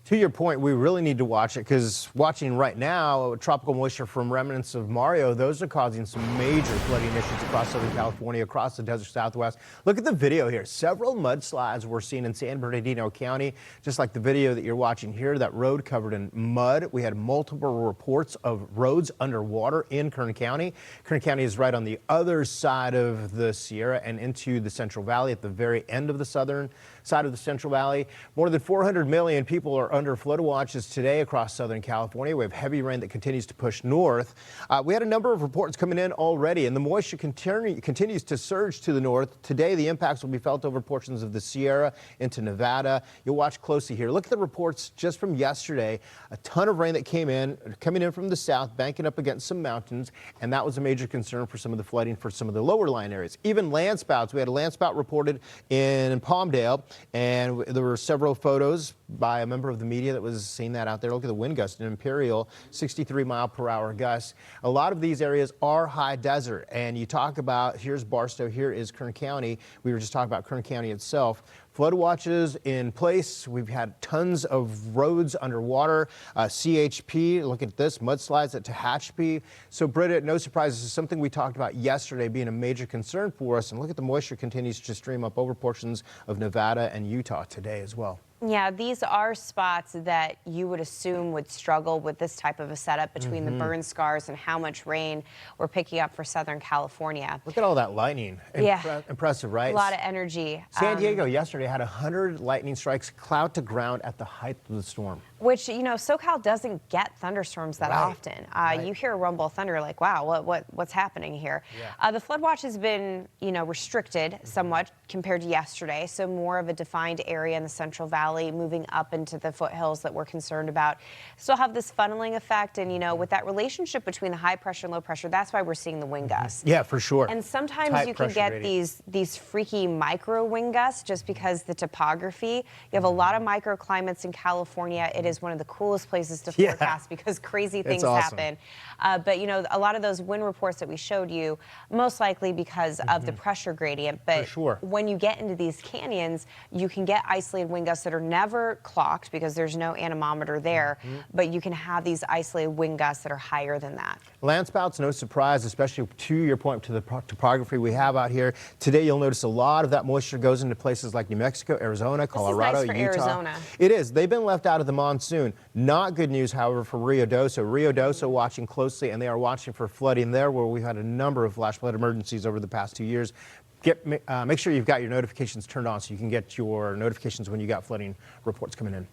To your point, we really need to watch it because watching right now, tropical moisture from remnants of Mario, those are causing some major flooding issues across Southern California, across the Desert Southwest. Look at the video here. Several mudslides we're seeing in San Bernardino County, just like the video that you're watching here, that road covered in mud. We had multiple reports of roads underwater in Kern County. Kern County is right on the other side of the Sierra and into the Central Valley at the very end of the southern side of the Central Valley. More than 400 million people are under flood watches today across Southern California. We have heavy rain that continues to push north. We had a number of reports coming in already, and the moisture continues to surge to the north. Today, the impacts will be felt over portions of the Sierra into Nevada. You'll watch closely here. Look at the reports just from yesterday. A ton of rain that coming in from the south, banking up against some mountains, and that was a major concern for some of the flooding for some of the lower lying areas. Even landspouts. We had a landspout reported in Palmdale, and there were several photos by a member of the media that was seeing that out there. Look at the wind gust in Imperial, 63-mile-per-hour gusts. A lot of these areas are high desert, and you talk about, here's Barstow, here is Kern County. We were just talking about Kern County itself. Flood watches in place. We've had tons of roads underwater. CHP, look at this, mudslides at Tehachapi. So, Britta, no surprise, this is something we talked about yesterday being a major concern for us. And look at the moisture continues to stream up over portions of Nevada and Utah today as well. Yeah, these are spots that you would assume would struggle with this type of a setup between the burn scars and how much rain we're picking up for Southern California. Look at all that lightning. Yeah. Impressive, right? A lot of energy. San Diego yesterday had 100 lightning strikes cloud to ground at the height of the storm. Which, you know, SoCal doesn't get thunderstorms that often. You hear a rumble of thunder, like, wow, what's happening here? Yeah. The flood watch has been, you know, restricted somewhat compared to yesterday, so more of a defined area in the Central Valley, moving up into the foothills that we're concerned about. Still have this funneling effect, and, you know, with that relationship between the high pressure and low pressure, that's why we're seeing the wind gusts. Yeah, for sure. And sometimes you can get these freaky micro wind gusts just because the topography. You have a lot of microclimates in California. It is one of the coolest places to forecast because crazy things happen. But, you know, a lot of those wind reports that we showed you, most likely because of the pressure gradient. But when you get into these canyons, you can get isolated wind gusts that are never clocked because there's no anemometer there, but you can have these isolated wind gusts that are higher than that. Landspouts, no surprise, especially to your point, to the topography we have out here. Today, you'll notice a lot of that moisture goes into places like New Mexico, Arizona, Colorado, Utah. Arizona. It is. They've been left out of the monsoon. Not good news, however, for Rio Doso. Rio Doso watching closely, and they are watching for flooding there, where we've had a number of flash flood emergencies over the past 2 years. Make sure you've got your notifications turned on so you can get your notifications when you got flooding reports coming in.